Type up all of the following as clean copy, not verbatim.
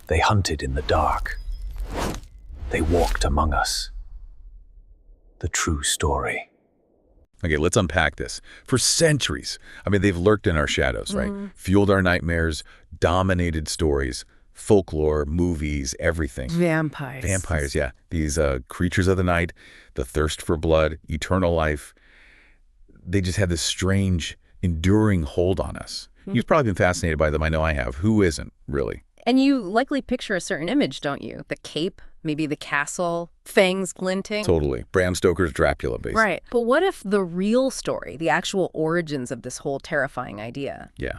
They hunted in the dark. They walked among us. The true story. Okay, let's unpack this. For centuries, they've lurked in our shadows, right? Fueled our nightmares, dominated stories, folklore, movies, everything. Vampires. Vampires, yeah. These creatures of the night, the thirst for blood, eternal life. They just have this strange, enduring hold on us. You've probably been fascinated by them. I know I have. Who isn't, really? And you likely picture a certain image, don't you? The cape, maybe the castle, fangs glinting. Totally. Bram Stoker's Dracula, basically. Right. But what if the real story, the actual origins of this whole terrifying idea? Yeah.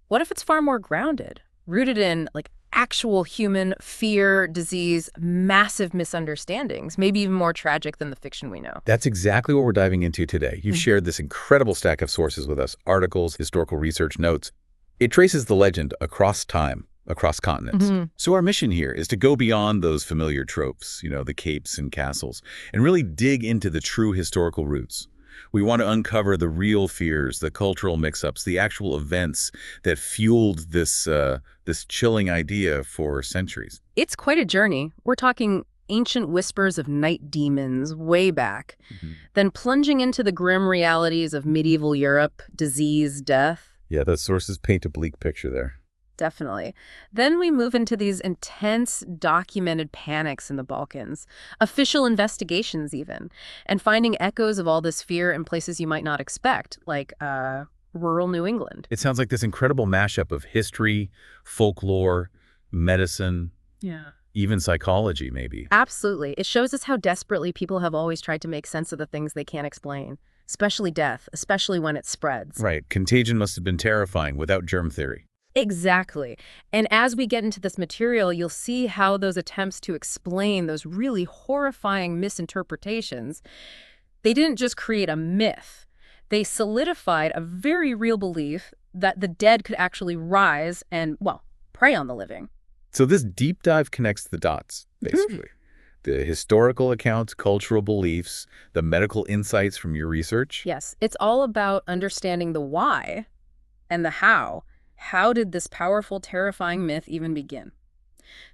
What if it's far more grounded, rooted in, actual human fear, disease, massive misunderstandings, maybe even more tragic than the fiction we know? That's exactly what we're diving into today. You've shared this incredible stack of sources with us, articles, historical research, notes. It traces the legend across time, across continents. So our mission here is to go beyond those familiar tropes, the capes and castles, and really dig into the true historical roots. We want to uncover the real fears, the cultural mix-ups, the actual events that fueled this chilling idea for centuries. It's quite a journey. We're talking ancient whispers of night demons way back, then plunging into the grim realities of medieval Europe, disease, death. Yeah, those sources paint a bleak picture there. Definitely. Then we move into these intense documented panics in the Balkans, official investigations even, and finding echoes of all this fear in places you might not expect, like rural New England. It sounds like this incredible mashup of history, folklore, medicine, even psychology, maybe. Absolutely. It shows us how desperately people have always tried to make sense of the things they can't explain, especially death, especially when it spreads. Right. Contagion must have been terrifying without germ theory. Exactly. And as we get into this material, you'll see how those attempts to explain those really horrifying misinterpretations, they didn't just create a myth. They solidified a very real belief that the dead could actually rise and, prey on the living. So this deep dive connects the dots, basically. The historical accounts, cultural beliefs, the medical insights from your research. Yes, it's all about understanding the why and the how. How did this powerful, terrifying myth even begin?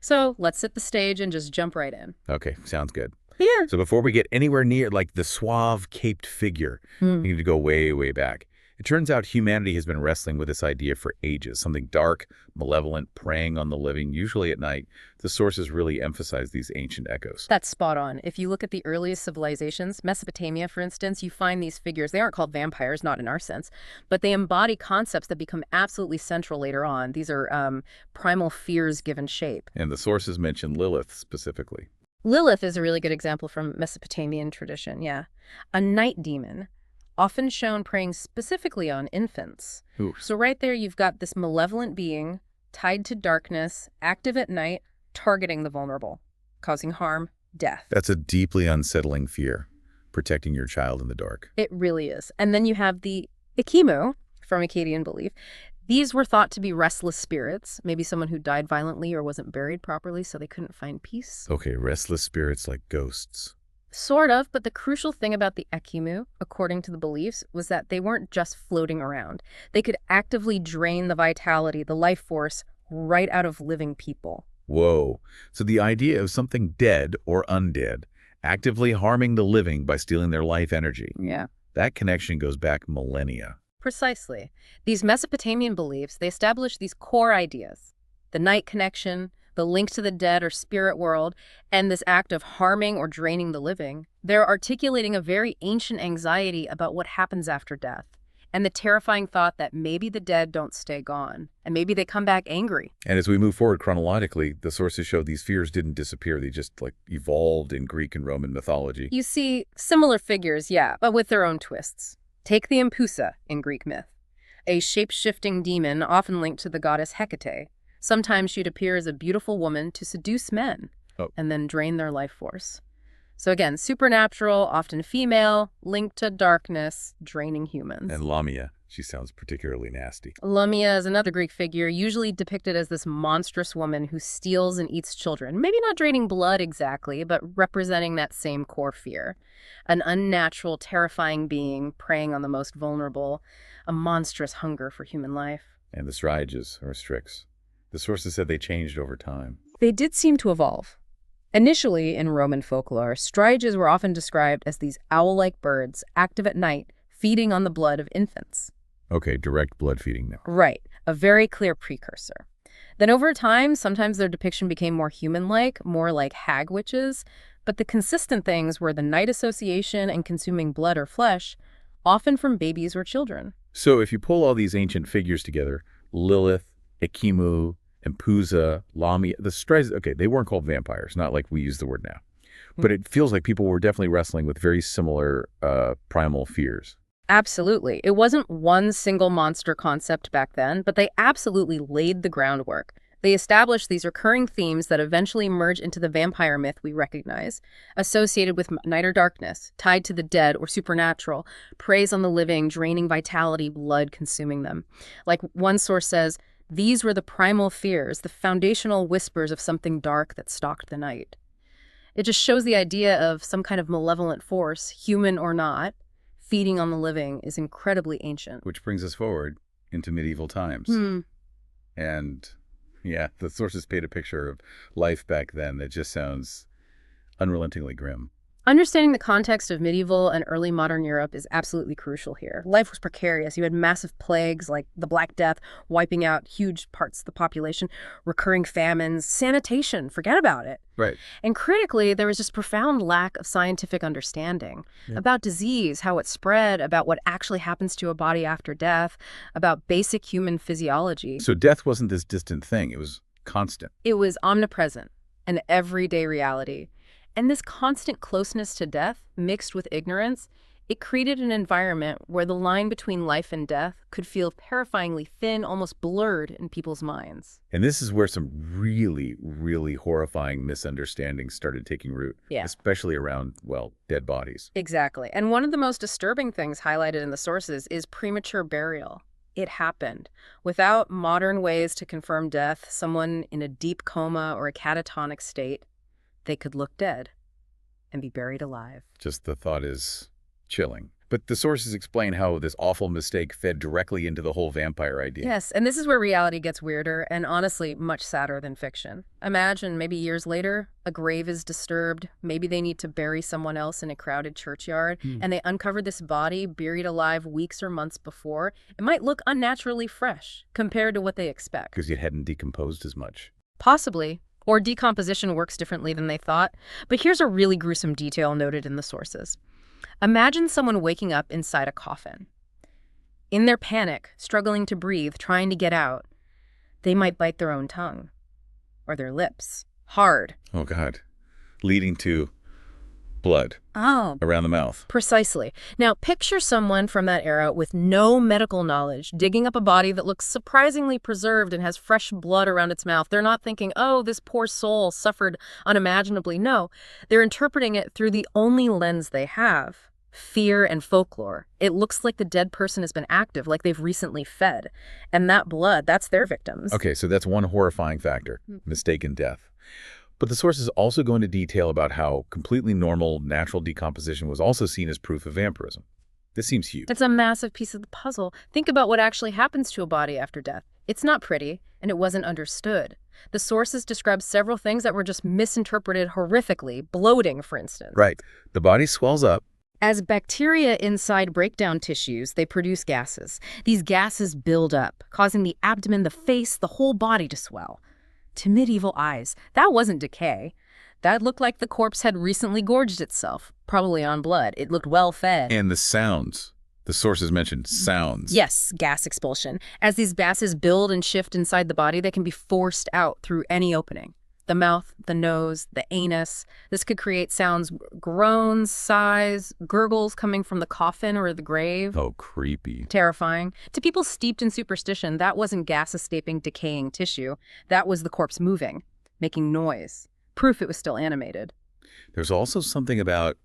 So let's set the stage and just jump right in. Okay, sounds good. Yeah. So before we get anywhere near the suave, caped figure, we need to go way, way back. It turns out humanity has been wrestling with this idea for ages, something dark, malevolent, preying on the living, usually at night. The sources really emphasize these ancient echoes. That's spot on. If you look at the earliest civilizations, Mesopotamia, for instance, you find these figures. They aren't called vampires, not in our sense, but they embody concepts that become absolutely central later on. These are primal fears given shape. And the sources mention Lilith specifically. Lilith is a really good example from Mesopotamian tradition, yeah. A night demon, often shown preying specifically on infants. Ooh. So right there you've got this malevolent being tied to darkness, active at night, targeting the vulnerable, causing harm, death. That's a deeply unsettling fear, protecting your child in the dark. It really is. And then you have the Ikimu, from Akkadian belief. These were thought to be restless spirits, maybe someone who died violently or wasn't buried properly, so they couldn't find peace. Okay, restless spirits like ghosts. Sort of, but the crucial thing about the Ekimu, according to the beliefs, was that they weren't just floating around. They could actively drain the vitality, the life force, right out of living people. Whoa. So the idea of something dead or undead actively harming the living by stealing their life energy. Yeah. That connection goes back millennia. Precisely. These Mesopotamian beliefs, they established these core ideas. The night connection, the link to the dead or spirit world, and this act of harming or draining the living. They're articulating a very ancient anxiety about what happens after death, and the terrifying thought that maybe the dead don't stay gone, and maybe they come back angry. And as we move forward chronologically, the sources show these fears didn't disappear. They just evolved in Greek and Roman mythology. You see similar figures, yeah, but with their own twists. Take the Empusa in Greek myth, a shape-shifting demon often linked to the goddess Hecate. Sometimes she'd appear as a beautiful woman to seduce men and then drain their life force. So again, supernatural, often female, linked to darkness, draining humans. And Lamia, she sounds particularly nasty. Lamia is another Greek figure, usually depicted as this monstrous woman who steals and eats children. Maybe not draining blood exactly, but representing that same core fear. An unnatural, terrifying being preying on the most vulnerable, a monstrous hunger for human life. And the Striges, or Strix. The sources said they changed over time. They did seem to evolve. Initially, in Roman folklore, striges were often described as these owl-like birds active at night, feeding on the blood of infants. Okay, direct blood feeding now. Right, a very clear precursor. Then over time, sometimes their depiction became more human-like, more like hag witches, but the consistent things were the night association and consuming blood or flesh, often from babies or children. So if you pull all these ancient figures together, Lilith, Ekimu, Empusa, Lamia, the strides, okay, they weren't called vampires, not like we use the word now. But it feels like people were definitely wrestling with very similar primal fears. Absolutely. It wasn't one single monster concept back then, but they absolutely laid the groundwork. They established these recurring themes that eventually merge into the vampire myth we recognize, associated with night or darkness, tied to the dead or supernatural, preys on the living, draining vitality, blood consuming them. Like one source says, these were the primal fears, the foundational whispers of something dark that stalked the night. It just shows the idea of some kind of malevolent force, human or not, feeding on the living is incredibly ancient. Which brings us forward into medieval times. And yeah, the sources paint a picture of life back then that just sounds unrelentingly grim. Understanding the context of medieval and early modern Europe is absolutely crucial here. Life was precarious. You had massive plagues like the Black Death wiping out huge parts of the population, recurring famines, sanitation, forget about it. Right. And critically, there was just profound lack of scientific understanding about disease, how it spread, about what actually happens to a body after death, about basic human physiology. So death wasn't this distant thing. It was constant. It was omnipresent, an everyday reality. And this constant closeness to death, mixed with ignorance, it created an environment where the line between life and death could feel terrifyingly thin, almost blurred in people's minds. And this is where some really, really horrifying misunderstandings started taking root, especially around, well, dead bodies. Exactly. And one of the most disturbing things highlighted in the sources is premature burial. It happened. Without modern ways to confirm death, someone in a deep coma or a catatonic state, they could look dead and be buried alive. Just the thought is chilling. But the sources explain how this awful mistake fed directly into the whole vampire idea. Yes, and this is where reality gets weirder and honestly much sadder than fiction. Imagine maybe years later, a grave is disturbed, maybe they need to bury someone else in a crowded churchyard, and they uncover this body buried alive weeks or months before. It might look unnaturally fresh compared to what they expect. Because it hadn't decomposed as much. Possibly. Or decomposition works differently than they thought. But here's a really gruesome detail noted in the sources. Imagine someone waking up inside a coffin. In their panic, struggling to breathe, trying to get out, they might bite their own tongue or their lips hard. Oh, God. Leading to blood around the mouth. Precisely. Now, picture someone from that era with no medical knowledge digging up a body that looks surprisingly preserved and has fresh blood around its mouth. They're not thinking, oh, this poor soul suffered unimaginably. No, they're interpreting it through the only lens they have. Fear and folklore. It looks like the dead person has been active, like they've recently fed. And that blood, that's their victims. Okay, so that's one horrifying factor, mistaken death. But the sources also go into detail about how completely normal natural decomposition was also seen as proof of vampirism. This seems huge. It's a massive piece of the puzzle. Think about what actually happens to a body after death. It's not pretty, and it wasn't understood. The sources describe several things that were just misinterpreted horrifically, bloating, for instance. Right. The body swells up. As bacteria inside break down tissues, they produce gases. These gases build up, causing the abdomen, the face, the whole body to swell. To medieval eyes, that wasn't decay. That looked like the corpse had recently gorged itself, probably on blood. It looked well fed. And the sounds. The sources mentioned sounds. Yes, gas expulsion. As these gases build and shift inside the body, they can be forced out through any opening. The mouth, the nose, the anus. This could create sounds, groans, sighs, gurgles coming from the coffin or the grave. Oh, creepy. Terrifying. To people steeped in superstition, that wasn't gas escaping decaying tissue. That was the corpse moving, making noise. Proof it was still animated. There's also something about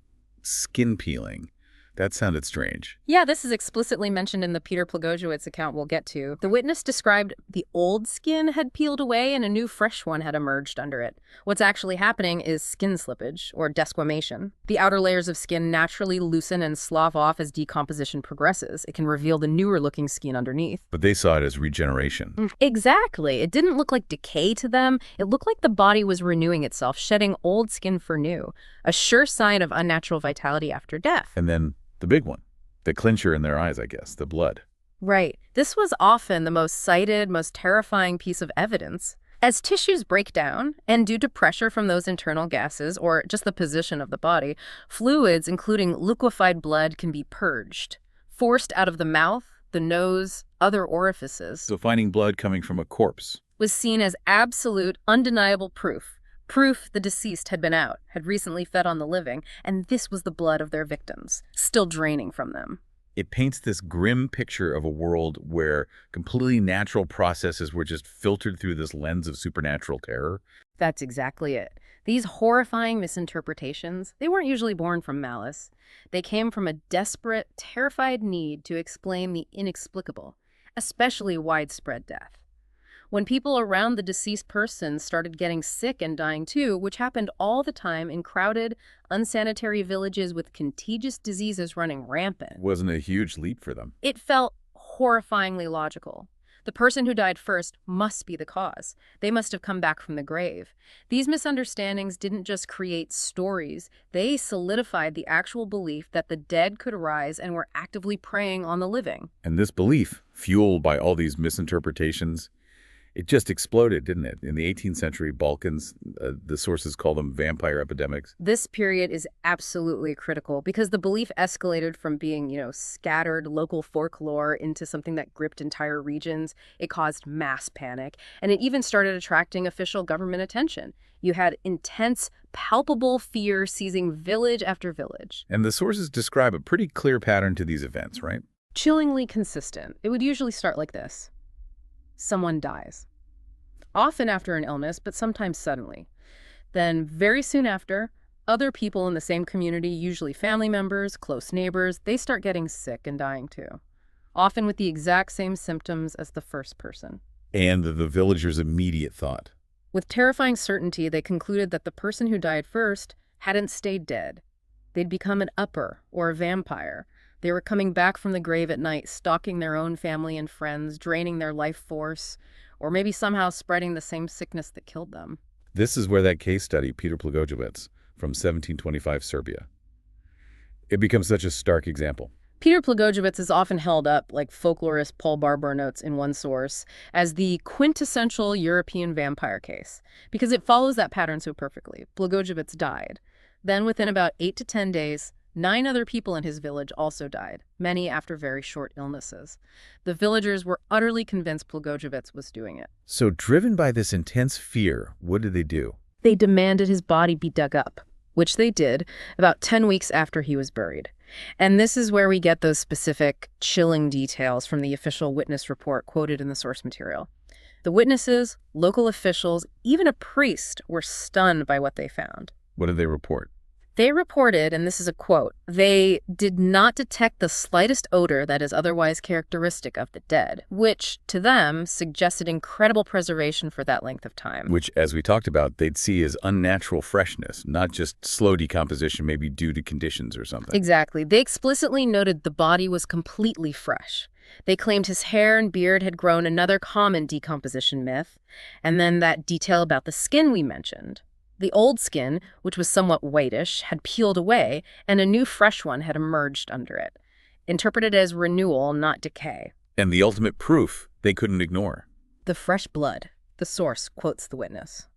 skin peeling. That sounded strange. Yeah, this is explicitly mentioned in the Peter Blagojevich account we'll get to. The witness described the old skin had peeled away and a new fresh one had emerged under it. What's actually happening is skin slippage, or desquamation. The outer layers of skin naturally loosen and slough off as decomposition progresses. It can reveal the newer-looking skin underneath. But they saw it as regeneration. Exactly. It didn't look like decay to them. It looked like the body was renewing itself, shedding old skin for new. A sure sign of unnatural vitality after death. And then the big one, the clincher in their eyes, I guess, the blood. Right. This was often the most cited, most terrifying piece of evidence. As tissues break down, and due to pressure from those internal gases, or just the position of the body, fluids, including liquefied blood, can be purged, forced out of the mouth, the nose, other orifices. So finding blood coming from a corpse Was seen as absolute, undeniable proof. Proof the deceased had been out, had recently fed on the living, and this was the blood of their victims, still draining from them. It paints this grim picture of a world where completely natural processes were just filtered through this lens of supernatural terror. That's exactly it. These horrifying misinterpretations, they weren't usually born from malice. They came from a desperate, terrified need to explain the inexplicable, especially widespread death. When people around the deceased person started getting sick and dying too, which happened all the time in crowded, unsanitary villages with contagious diseases running rampant, Wasn't a huge leap for them. it felt horrifyingly logical. The person who died first must be the cause. They must have come back from the grave. These misunderstandings didn't just create stories, they solidified the actual belief that the dead could rise and were actively preying on the living. And this belief, fueled by all these misinterpretations, it just exploded, didn't it? In the 18th century Balkans, the sources call them vampire epidemics. This period is absolutely critical because the belief escalated from being, scattered local folklore into something that gripped entire regions. It caused mass panic, and it even started attracting official government attention. You had intense, palpable fear seizing village after village. And the sources describe a pretty clear pattern to these events, right? Chillingly consistent. It would usually start like this. Someone dies. Often after an illness, but sometimes suddenly. Then, very soon after, other people in the same community, usually family members, close neighbors, they start getting sick and dying too. Often with the exact same symptoms as the first person. And the villagers' immediate thought. With terrifying certainty, they concluded that the person who died first hadn't stayed dead. They'd become an upper, or a vampire. They were coming back from the grave at night, stalking their own family and friends, draining their life force, or maybe somehow spreading the same sickness that killed them. This is where that case study, Peter Blagojevich, from 1725 Serbia, it becomes such a stark example. Peter Blagojevich is often held up, like folklorist Paul Barber notes in one source, as the quintessential European vampire case, because it follows that pattern so perfectly. Blagojevich died. Then within about 8 to 10 days, 9 other people in his village also died, many after very short illnesses. The villagers were utterly convinced Blagojevich was doing it. So driven by this intense fear, what did they do? They demanded his body be dug up, which they did about 10 weeks after he was buried. And this is where we get those specific, chilling details from the official witness report quoted in the source material. The witnesses, local officials, even a priest were stunned by what they found. What did they report? They reported, and this is a quote, they did not detect the slightest odor that is otherwise characteristic of the dead, which, to them, suggested incredible preservation for that length of time. Which, as we talked about, they'd see as unnatural freshness, not just slow decomposition, maybe due to conditions or something. Exactly. They explicitly noted the body was completely fresh. They claimed his hair and beard had grown, another common decomposition myth, and then that detail about the skin we mentioned. The old skin, which was somewhat whitish, had peeled away, and a new fresh one had emerged under it, interpreted as renewal, not decay. And the ultimate proof they couldn't ignore. The fresh blood, the source quotes the witness.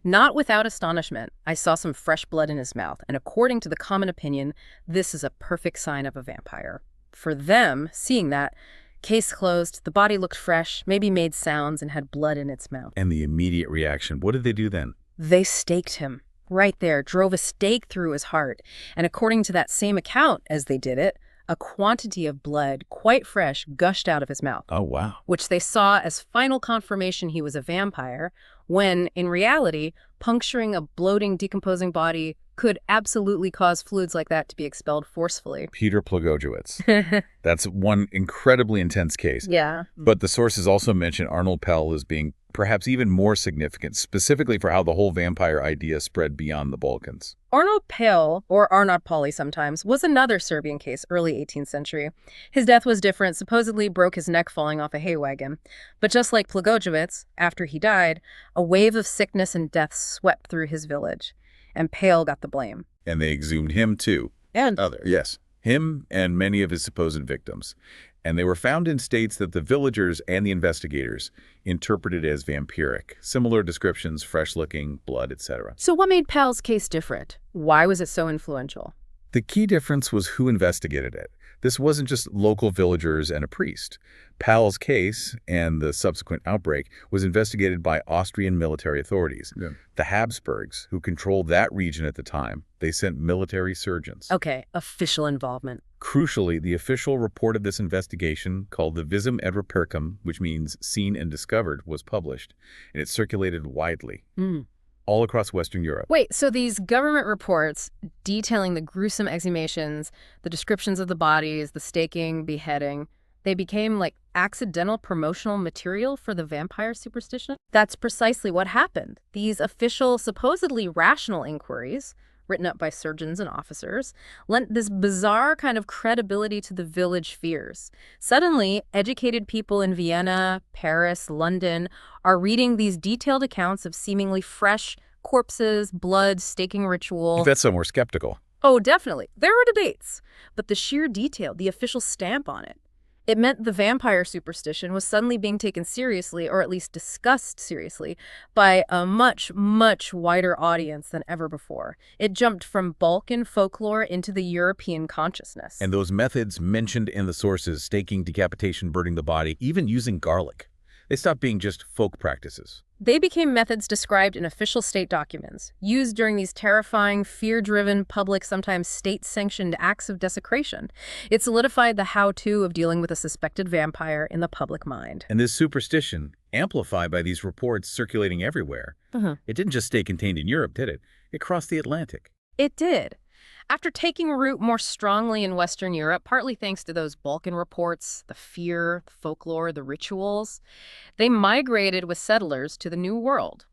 Not without astonishment, I saw some fresh blood in his mouth, and according to the common opinion, this is a perfect sign of a vampire. For them, seeing that, case closed, the body looked fresh, maybe made sounds, and had blood in its mouth. And the immediate reaction, what did they do then? They staked him. Right there, drove a stake through his heart. And according to that same account, as they did it, a quantity of blood, quite fresh, gushed out of his mouth. Oh, wow. Which they saw as final confirmation he was a vampire, when, in reality, puncturing a bloating, decomposing body could absolutely cause fluids like that to be expelled forcefully. Peter Plagojewicz. That's one incredibly intense case. Yeah. But the sources also mention Arnold Paole as being perhaps even more significant, specifically for how the whole vampire idea spread beyond the Balkans. Arnold Paole, or Arnold Paole sometimes, was another Serbian case, early 18th century. His death was different, supposedly broke his neck falling off a hay wagon. But just like Plagojewicz, after he died, a wave of sickness and death swept through his village. And Paole got the blame. And they exhumed him too. And Others. Yes, him and many of his supposed victims. And they were found in states that the villagers and the investigators interpreted as vampiric. Similar descriptions, fresh-looking, blood, etc. so what made Paole's case different? Why was it so influential? The key difference was who investigated it. This wasn't just local villagers and a priest. Paole's case and the subsequent outbreak was investigated by Austrian military authorities. Yeah. The Habsburgs, who controlled that region at the time, they sent military surgeons. Okay, official involvement. Crucially, the official report of this investigation, called the Visum et Repercum, which means seen and discovered, was published, and it circulated widely. All across Western Europe. Wait, so these government reports detailing the gruesome exhumations, the descriptions of the bodies, the staking, beheading, they became like accidental promotional material for the vampire superstition? That's precisely what happened. These official, supposedly rational inquiries, written up by surgeons and officers, lent this bizarre kind of credibility to the village fears. Suddenly, educated people in Vienna, Paris, London are reading these detailed accounts of seemingly fresh corpses, blood, staking ritual. That's somewhere skeptical. Oh, definitely. There were debates. But the sheer detail, the official stamp on it, it meant the vampire superstition was suddenly being taken seriously, or at least discussed seriously, by a much, much wider audience than ever before. It jumped from Balkan folklore into the European consciousness. And those methods mentioned in the sources, staking, decapitation, burning the body, even using garlic, they stopped being just folk practices. They became methods described in official state documents, used during these terrifying, fear-driven, public, sometimes state-sanctioned acts of desecration. It solidified the how-to of dealing with a suspected vampire in the public mind. And this superstition, amplified by these reports circulating everywhere, it didn't just stay contained in Europe, did it? It crossed the Atlantic. It did. After taking root more strongly in Western Europe, partly thanks to those Balkan reports, the fear, the folklore, the rituals, they migrated with settlers to the New World.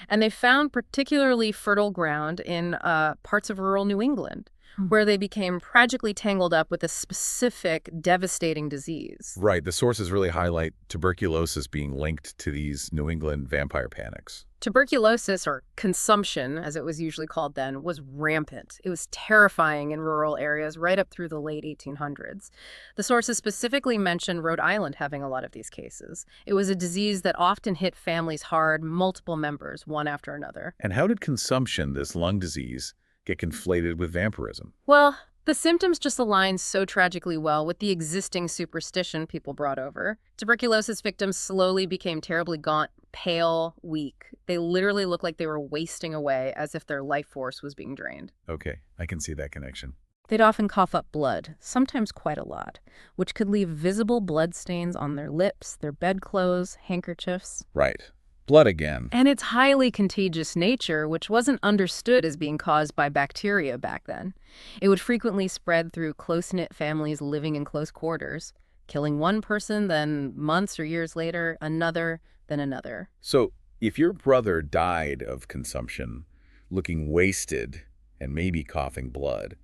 And they found particularly fertile ground in parts of rural New England, where they became tragically tangled up with a specific devastating disease. Right. The sources really highlight tuberculosis being linked to these New England vampire panics. Tuberculosis, or consumption, as it was usually called then, was rampant. It was terrifying in rural areas right up through the late 1800s. The sources specifically mention Rhode Island having a lot of these cases. It was a disease that often hit families hard, multiple members, one after another. And how did consumption, this lung disease, get conflated with vampirism? Well, the symptoms just align so tragically well with the existing superstition people brought over. Tuberculosis victims slowly became terribly gaunt, pale, weak. They literally looked like they were wasting away, as if their life force was being drained. Okay, I can see that connection. They'd often cough up blood, sometimes quite a lot, which could leave visible blood stains on their lips, their bedclothes, handkerchiefs. Right. Blood again. And its highly contagious nature, which wasn't understood as being caused by bacteria back then. It would frequently spread through close-knit families living in close quarters, killing one person, then months or years later, another, then another. So if your brother died of consumption, looking wasted and maybe coughing blood,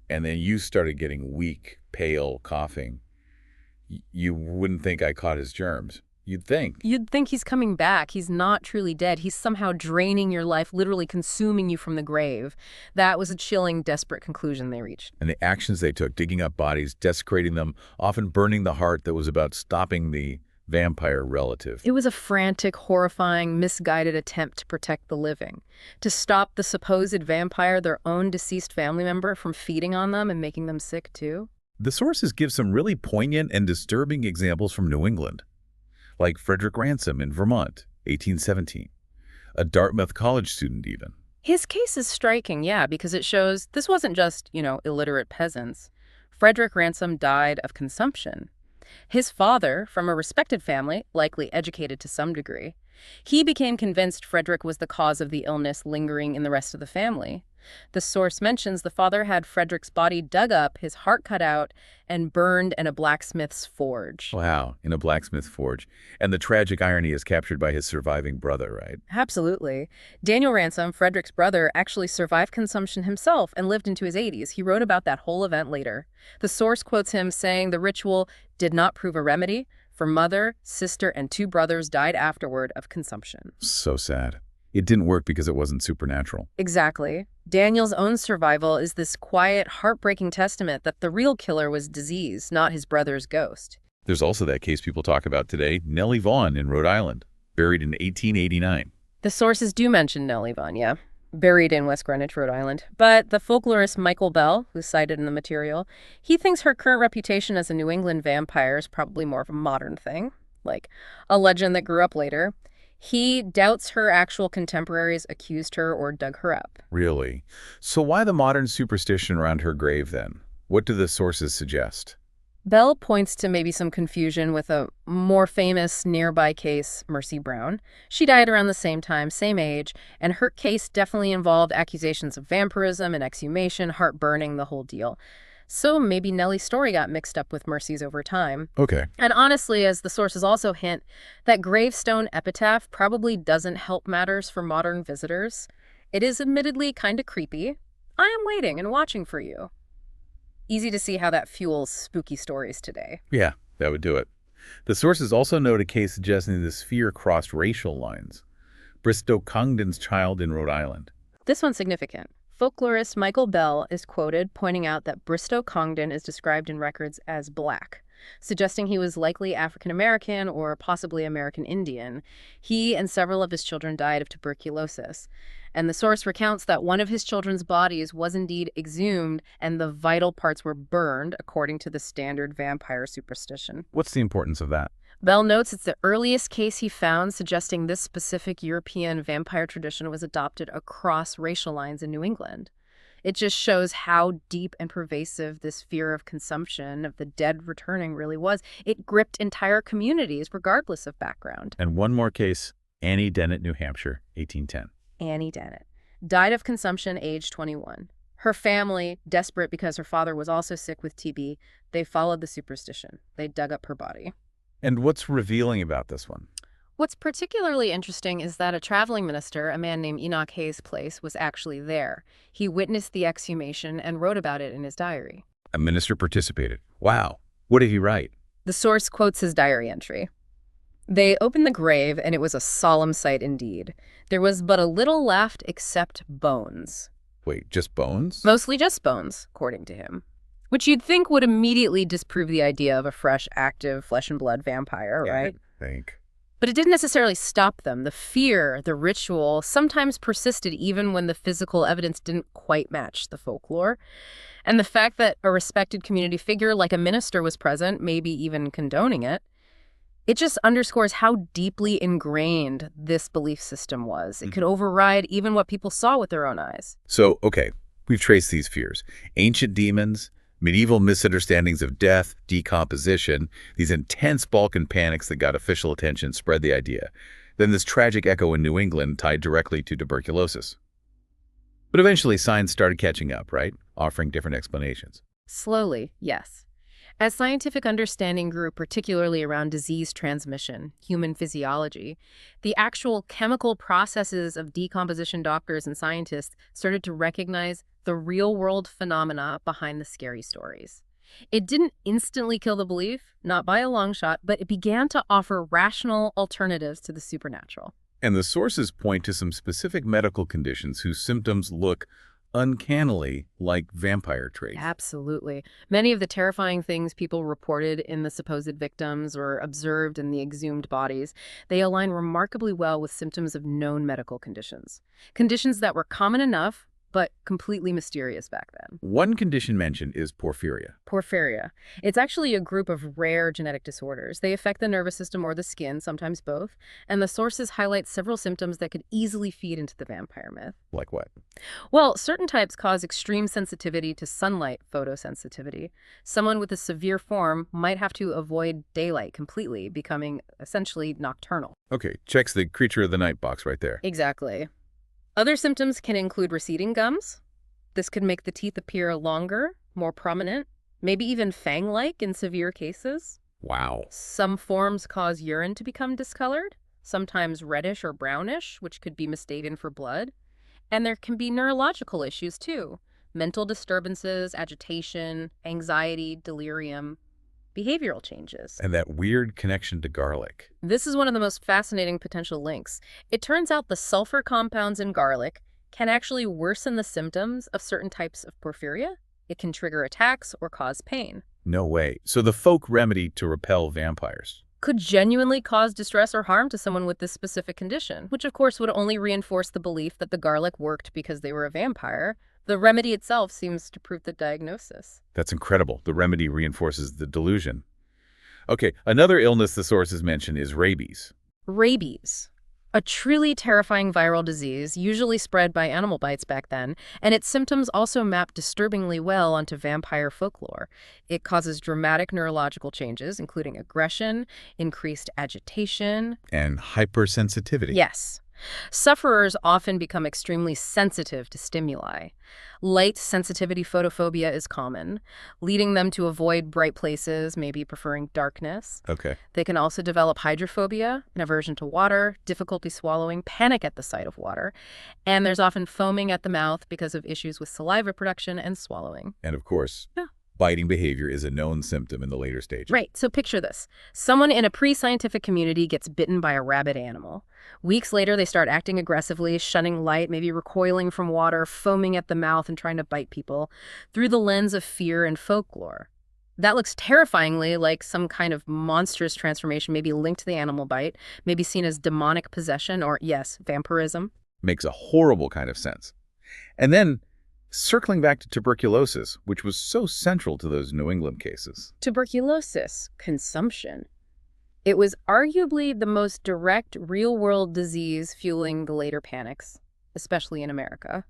and then you started getting weak, pale, coughing, you wouldn't think I caught his germs. You'd think. You'd think he's coming back. He's not truly dead. He's somehow draining your life, literally consuming you from the grave. That was a chilling, desperate conclusion they reached. And the actions they took, digging up bodies, desecrating them, often burning the heart that was about stopping the vampire relative. It was a frantic, horrifying, misguided attempt to protect the living, to stop the supposed vampire, their own deceased family member, from feeding on them and making them sick too. The sources give some really poignant and disturbing examples from New England, like Frederick Ransom in Vermont, 1817, a Dartmouth college student even. His case is striking, yeah, because it shows this wasn't just, illiterate peasants. Frederick Ransom died of consumption. His father, from a respected family, likely educated to some degree, he became convinced Frederick was the cause of the illness lingering in the rest of the family. The source mentions the father had Frederick's body dug up, his heart cut out, and burned in a blacksmith's forge. Wow, in a blacksmith forge. And the tragic irony is captured by his surviving brother, right? Absolutely. Daniel Ransom, Frederick's brother, actually survived consumption himself and lived into his 80s. He wrote about that whole event later. The source quotes him saying the ritual did not prove a remedy, for mother, sister, and 2 brothers died afterward of consumption. So sad. It didn't work because it wasn't supernatural. Exactly. Daniel's own survival is this quiet, heartbreaking testament that the real killer was disease, not his brother's ghost. There's also that case people talk about today, Nellie Vaughan in Rhode Island, buried in 1889. The sources do mention Nellie Vaughan, yeah, buried in West Greenwich, Rhode Island. But the folklorist Michael Bell, who's cited in the material, he thinks her current reputation as a New England vampire is probably more of a modern thing, like a legend that grew up later. He doubts her actual contemporaries accused her or dug her up. Really? So why the modern superstition around her grave then? What do the sources suggest? Bell points to maybe some confusion with a more famous nearby case, Mercy Brown. She died around the same time, same age, and her case definitely involved accusations of vampirism and exhumation, heart burning, the whole deal. So maybe Nellie's story got mixed up with Mercy's over time. Okay. And honestly, as the sources also hint, that gravestone epitaph probably doesn't help matters for modern visitors. It is admittedly kind of creepy. I am waiting and watching for you. Easy to see how that fuels spooky stories today. Yeah, that would do it. The sources also note a case suggesting this fear crossed racial lines. Bristow Congdon's child in Rhode Island. This one's significant. Folklorist Michael Bell is quoted pointing out that Bristow Congdon is described in records as black, suggesting he was likely African-American or possibly American Indian. He and several of his children died of tuberculosis. And the source recounts that one of his children's bodies was indeed exhumed and the vital parts were burned, according to the standard vampire superstition. What's the importance of that? Bell notes it's the earliest case he found suggesting this specific European vampire tradition was adopted across racial lines in New England. It just shows how deep and pervasive this fear of consumption, of the dead returning, really was. It gripped entire communities, regardless of background. And one more case, Annie Dennett, New Hampshire, 1810. Annie Dennett died of consumption, age 21. Her family, desperate because her father was also sick with TB, they followed the superstition. They dug up her body. And what's revealing about this one? What's particularly interesting is that a traveling minister, a man named Enoch Hayes Place, was actually there. He witnessed the exhumation and wrote about it in his diary. A minister participated. Wow. What did he write? The source quotes his diary entry. They opened the grave, and it was a solemn sight indeed. There was but a little left except bones. Wait, just bones? Mostly just bones, according to him. Which you'd think would immediately disprove the idea of a fresh, active, flesh-and-blood vampire, right? I think. But it didn't necessarily stop them. The fear, the ritual, sometimes persisted even when the physical evidence didn't quite match the folklore. And the fact that a respected community figure like a minister was present, maybe even condoning it, it just underscores how deeply ingrained this belief system was. It could override even what people saw with their own eyes. So, okay, we've traced these fears. Ancient demons, medieval misunderstandings of death, decomposition, these intense Balkan panics that got official attention spread the idea. Then this tragic echo in New England tied directly to tuberculosis. But eventually science started catching up, right? Offering different explanations. Slowly, yes. As scientific understanding grew, particularly around disease transmission, human physiology, the actual chemical processes of decomposition doctors and scientists started to recognize the real-world phenomena behind the scary stories. It didn't instantly kill the belief, not by a long shot, but it began to offer rational alternatives to the supernatural. And the sources point to some specific medical conditions whose symptoms look uncannily like vampire traits. Absolutely. Many of the terrifying things people reported in the supposed victims or observed in the exhumed bodies, they align remarkably well with symptoms of known medical conditions. Conditions that were common enough, but completely mysterious back then. One condition mentioned is porphyria. Porphyria. It's actually a group of rare genetic disorders. They affect the nervous system or the skin, sometimes both, and the sources highlight several symptoms that could easily feed into the vampire myth. Like what? Well, certain types cause extreme sensitivity to sunlight, photosensitivity. Someone with a severe form might have to avoid daylight completely, becoming essentially nocturnal. Okay, checks the creature of the night box right there. Exactly. Other symptoms can include receding gums, This could make the teeth appear longer, more prominent, maybe even fang-like in severe cases. Wow. Some forms cause urine to become discolored, sometimes reddish or brownish, which could be mistaken for blood. And there can be neurological issues too. Mental disturbances, agitation, anxiety, delirium, behavioral changes. And that weird connection to garlic. This is one of the most fascinating potential links. It turns out the sulfur compounds in garlic can actually worsen the symptoms of certain types of porphyria. It can trigger attacks or cause pain. No way. So the folk remedy to repel vampires Could genuinely cause distress or harm to someone with this specific condition, which of course would only reinforce the belief that the garlic worked because they were a vampire. The remedy itself seems to prove the diagnosis. That's incredible. The remedy reinforces the delusion. Okay, another illness the sources mention is rabies. Rabies. A truly terrifying viral disease, usually spread by animal bites back then, and its symptoms also map disturbingly well onto vampire folklore. It causes dramatic neurological changes, including aggression, increased agitation, And hypersensitivity. Yes. Sufferers often become extremely sensitive to stimuli. Light sensitivity photophobia is common, leading them to avoid bright places, maybe preferring darkness. Okay. They can also develop hydrophobia, an aversion to water, difficulty swallowing, panic at the sight of water, and there's often foaming at the mouth because of issues with saliva production and swallowing. And of course, Yeah. biting behavior is a known symptom in the later stages. Right, so picture this. Someone in a pre-scientific community gets bitten by a rabid animal. Weeks later, they start acting aggressively, shunning light, maybe recoiling from water, foaming at the mouth, and trying to bite people through the lens of fear and folklore. That looks terrifyingly like some kind of monstrous transformation, maybe linked to the animal bite, maybe seen as demonic possession or, yes, vampirism. Makes a horrible kind of sense. And then, circling back to tuberculosis, which was so central to those New England cases. Tuberculosis, consumption. It was arguably the most direct real-world disease fueling the later panics, especially in America.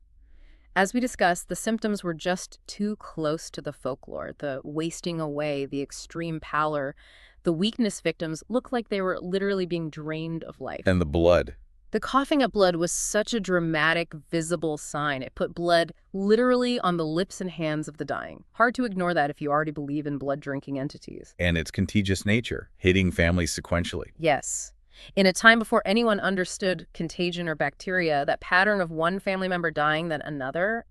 As we discussed, the symptoms were just too close to the folklore, the wasting away, the extreme pallor. The weakness victims looked like they were literally being drained of life. And the blood. The coughing up blood was such a dramatic, visible sign. It put blood literally on the lips and hands of the dying. Hard to ignore that if you already believe in blood-drinking entities. And its contagious nature, hitting families sequentially. Yes. In a time before anyone understood contagion or bacteria, that pattern of one family member dying, then another,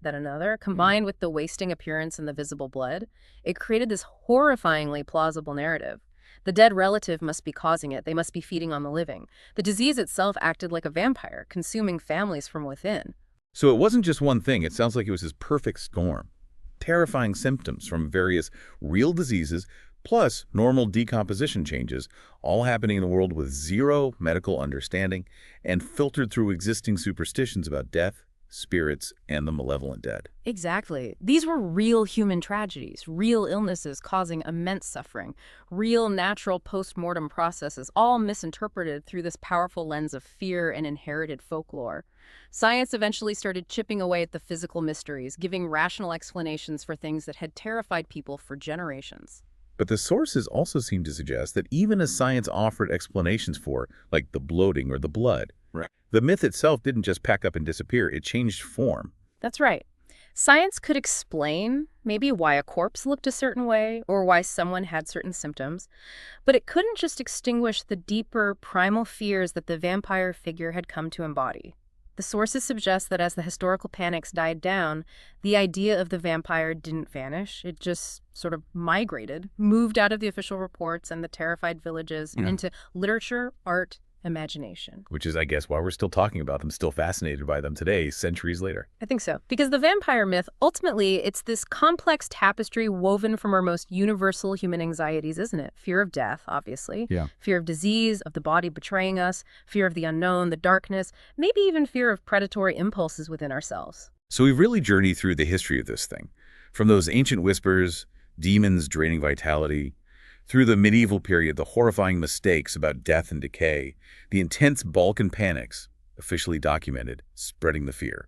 combined with the wasting appearance and the visible blood, it created this horrifyingly plausible narrative. The dead relative must be causing it. They must be feeding on the living. The disease itself acted like a vampire, consuming families from within. So it wasn't just one thing. It sounds like it was this perfect storm. Terrifying symptoms from various real diseases, plus normal decomposition changes, all happening in a world with zero medical understanding and filtered through existing superstitions about death, spirits, and the malevolent dead. Exactly. These were real human tragedies, real illnesses causing immense suffering, real natural post-mortem processes, all misinterpreted through this powerful lens of fear and inherited folklore. Science eventually started chipping away at the physical mysteries, giving rational explanations for things that had terrified people for generations. But the sources also seem to suggest that even as science offered explanations for, like the bloating or the blood, the myth itself didn't just pack up and disappear, it changed form. That's right. Science could explain maybe why a corpse looked a certain way or why someone had certain symptoms, but it couldn't just extinguish the deeper, primal fears that the vampire figure had come to embody. The sources suggest that as the historical panics died down, the idea of the vampire didn't vanish. It just sort of migrated, moved out of the official reports and the terrified villages and into literature, art, imagination. Which is, I guess, why we're still talking about them, still fascinated by them today, centuries later. I think so. Because the vampire myth, ultimately, it's this complex tapestry woven from our most universal human anxieties, isn't it? Fear of death, obviously. Yeah. Fear of disease, of the body betraying us, fear of the unknown, the darkness, maybe even fear of predatory impulses within ourselves. So we've really journeyed through the history of this thing. From those ancient whispers, demons draining vitality, through the medieval period, the horrifying mistakes about death and decay, the intense Balkan panics, officially documented, spreading the fear,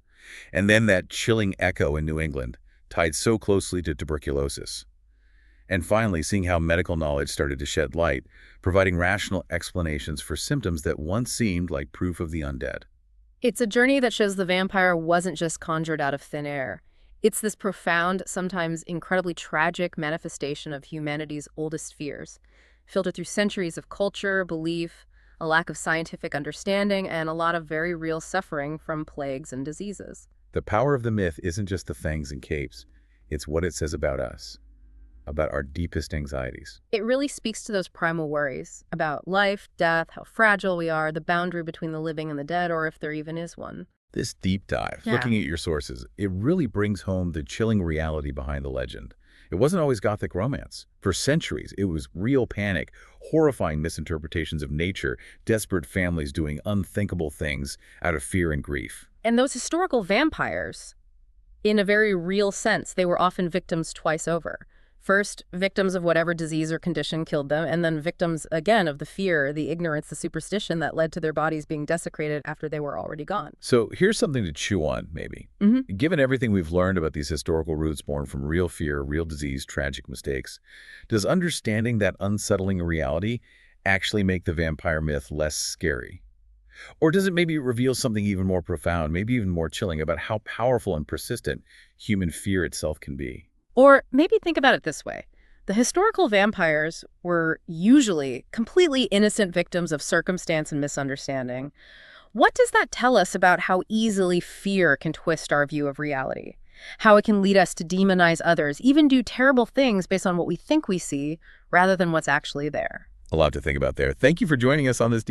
and then that chilling echo in New England, tied so closely to tuberculosis. And finally, seeing how medical knowledge started to shed light, providing rational explanations for symptoms that once seemed like proof of the undead. It's a journey that shows the vampire wasn't just conjured out of thin air. It's this profound, sometimes incredibly tragic manifestation of humanity's oldest fears, filtered through centuries of culture, belief, a lack of scientific understanding, and a lot of very real suffering from plagues and diseases. The power of the myth isn't just the fangs and capes. It's what it says about us, about our deepest anxieties. It really speaks to those primal worries about life, death, how fragile we are, the boundary between the living and the dead, or if there even is one. This deep dive, Yeah. looking at your sources, it really brings home the chilling reality behind the legend. It wasn't always Gothic romance. For centuries, it was real panic, horrifying misinterpretations of nature, desperate families doing unthinkable things out of fear and grief. And those historical vampires, in a very real sense, they were often victims twice over. First, victims of whatever disease or condition killed them, and then victims, again, of the fear, the ignorance, the superstition that led to their bodies being desecrated after they were already gone. So here's something to chew on, maybe. Given everything we've learned about these historical roots born from real fear, real disease, tragic mistakes, does understanding that unsettling reality actually make the vampire myth less scary? Or does it maybe reveal something even more profound, maybe even more chilling about how powerful and persistent human fear itself can be? Or maybe think about it this way. The historical vampires were usually completely innocent victims of circumstance and misunderstanding. What does that tell us about how easily fear can twist our view of reality? How it can lead us to demonize others, even do terrible things based on what we think we see, rather than what's actually there? A lot to think about there. Thank you for joining us on this.